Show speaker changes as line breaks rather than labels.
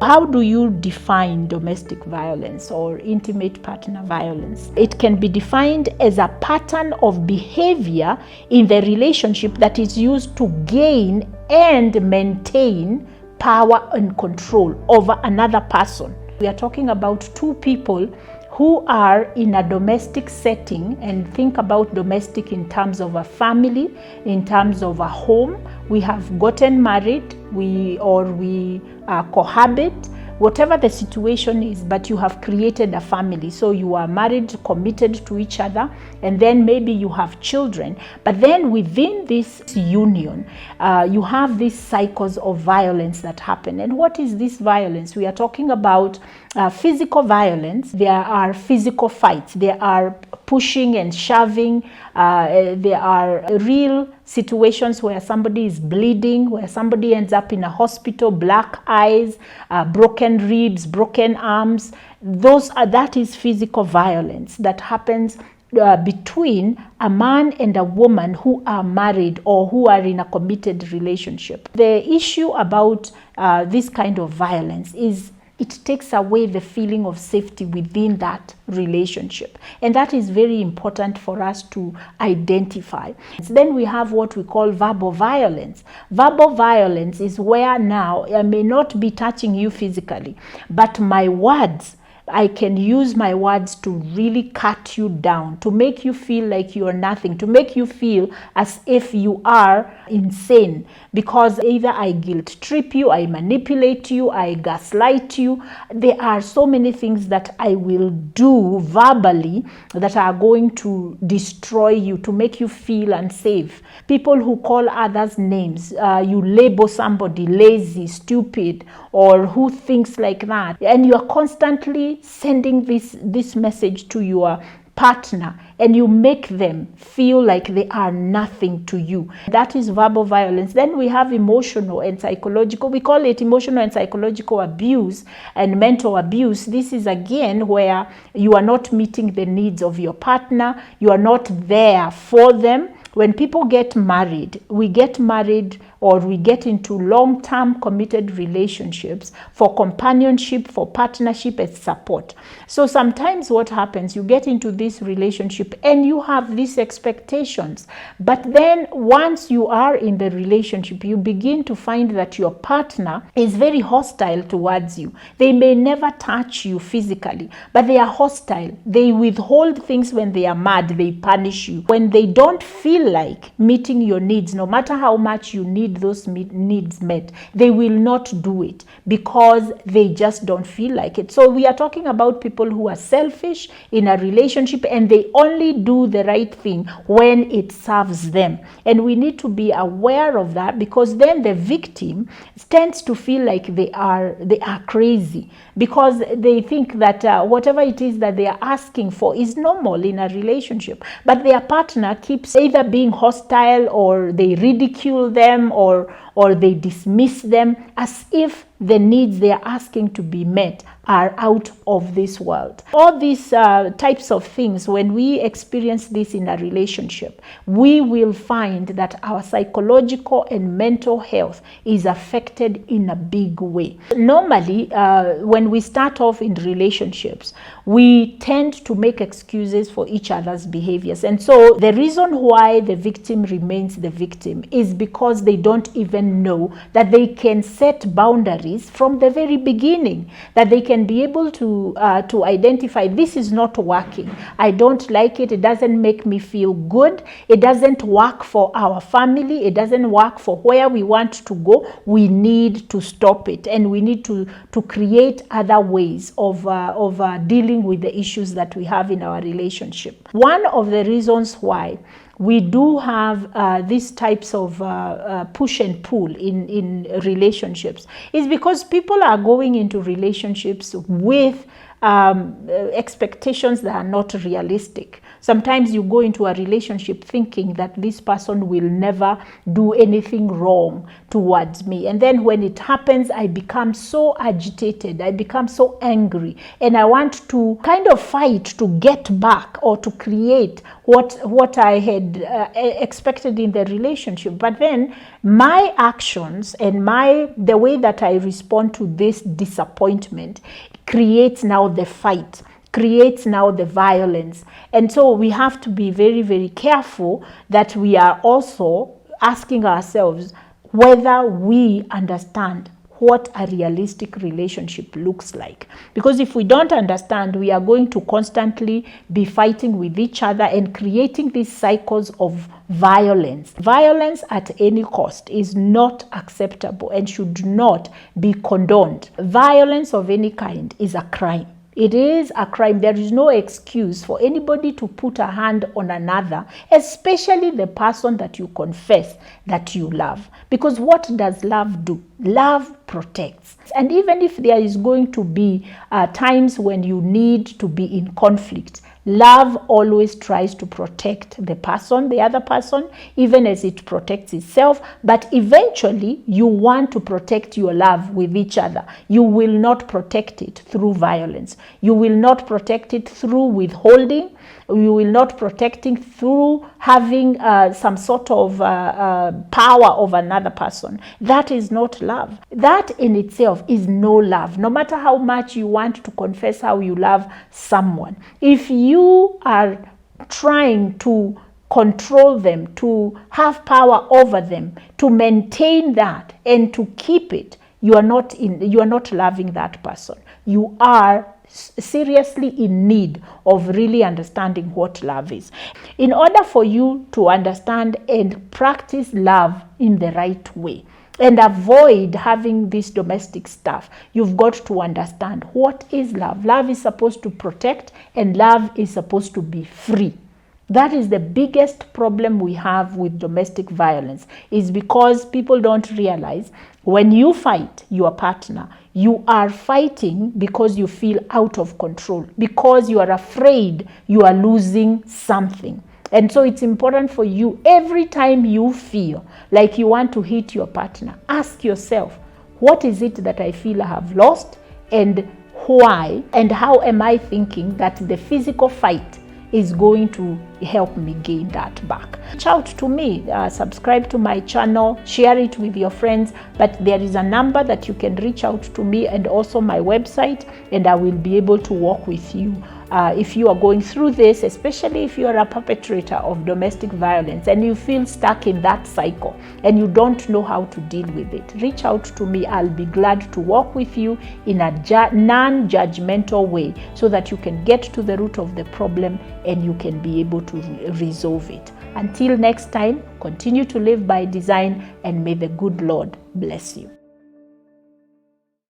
How do you define domestic violence or intimate partner violence? It can be defined as a pattern of behavior in the relationship that is used to gain and maintain power and control over another person. We are talking about two people who are in a domestic setting, and think about domestic in terms of a family, in terms of a home. We have gotten married, we cohabit, whatever the situation is, but you have created a family. So you are married, committed to each other, and then maybe you have children. But then within this union, you have these cycles of violence that happen. And what is this violence? We are talking about physical violence. There are physical fights. There are pushing and shoving. There are real situations where somebody is bleeding, where somebody ends up in a hospital, black eyes, broken ribs, broken arms. That is physical violence that happens between a man and a woman who are married or who are in a committed relationship. The issue about this kind of violence is it takes away the feeling of safety within that relationship. And that is very important for us to identify. Then we have what we call verbal violence. Verbal violence is where now I may not be touching you physically, but my words, I can use my words to really cut you down, to make you feel like you are nothing, to make you feel as if you are insane, because either I guilt trip you, I manipulate you, I gaslight you. There are so many things that I will do verbally that are going to destroy you, to make you feel unsafe. People who call others names, you label somebody lazy, stupid, or who thinks like that, and you are constantly sending this message to your partner, and you make them feel like they are nothing to you. That is verbal violence. Then we have emotional and psychological. We call it emotional and psychological abuse and mental abuse. This is again where you are not meeting the needs of your partner. You are not there for them. When people get married, we get married or we get into long-term committed relationships for companionship, for partnership and support. So sometimes what happens, you get into this relationship and you have these expectations. But then once you are in the relationship, you begin to find that your partner is very hostile towards you. They may never touch you physically, but they are hostile. They withhold things when they are mad. They punish you. When they don't feel like meeting your needs, no matter how much you need those needs met, they will not do it because they just don't feel like it. So we are talking about people who are selfish in a relationship, and they only do the right thing when it serves them. And we need to be aware of that, because then the victim tends to feel like they are crazy, because they think that whatever it is that they are asking for is normal in a relationship, but their partner keeps either being hostile, or they ridicule them, or they dismiss them as if the needs they are asking to be met are out of this world. All these types of things, when we experience this in a relationship, we will find that our psychological and mental health is affected in a big way. Normally, when we start off in relationships, we tend to make excuses for each other's behaviors. And so the reason why the victim remains the victim is because they don't even know that they can set boundaries from the very beginning, that they can be able to identify, this is not working. I don't like it. It doesn't make me feel good. It doesn't work for our family. It doesn't work for where we want to go. We need to stop it, and we need to create other ways of dealing with the issues that we have in our relationship. One of the reasons why we do have these types of push and pull in relationships is because people are going into relationships with expectations that are not realistic. Sometimes you go into a relationship thinking that this person will never do anything wrong towards me. And then when it happens, I become so agitated, I become so angry, and I want to kind of fight to get back or to create what I had expected in the relationship. But then my actions and the way that I respond to this disappointment creates now the fight, creates now the violence. And so we have to be very, very careful that we are also asking ourselves whether we understand what a realistic relationship looks like. Because if we don't understand, we are going to constantly be fighting with each other and creating these cycles of violence. Violence at any cost is not acceptable and should not be condoned. Violence of any kind is a crime. It is a crime. There is no excuse for anybody to put a hand on another, especially the person that you confess that you love. Because what does love do? Love protects. And even if there is going to be times when you need to be in conflict, love always tries to protect the other person, even as it protects itself. But eventually, you want to protect your love with each other. You will not protect it through violence. You will not protect it through withholding. You will not protect it through having some sort of power over another person. That is not love. That in itself is no love. No matter how much you want to confess how you love someone, if you are trying to control them, to have power over them, to maintain that and to keep it, you are not loving that person. You are seriously in need of really understanding what love is. In order for you to understand and practice love in the right way and avoid having this domestic stuff, you've got to understand what is love. Love is supposed to protect, and love is supposed to be free. That is the biggest problem we have with domestic violence, is because people don't realize when you fight your partner, you are fighting because you feel out of control, because you are afraid you are losing something. And so it's important for you, every time you feel like you want to hit your partner, ask yourself, what is it that I feel I have lost, and why, and how am I thinking that the physical fight is going to help me gain that back. Reach out to me, subscribe to my channel, share it with your friends, but there is a number that you can reach out to me, and also my website, and I will be able to work with you. If you are going through this, especially if you are a perpetrator of domestic violence and you feel stuck in that cycle and you don't know how to deal with it, reach out to me. I'll be glad to work with you in a non-judgmental way so that you can get to the root of the problem and you can be able to resolve it. Until next time, continue to live by design, and may the good Lord bless you.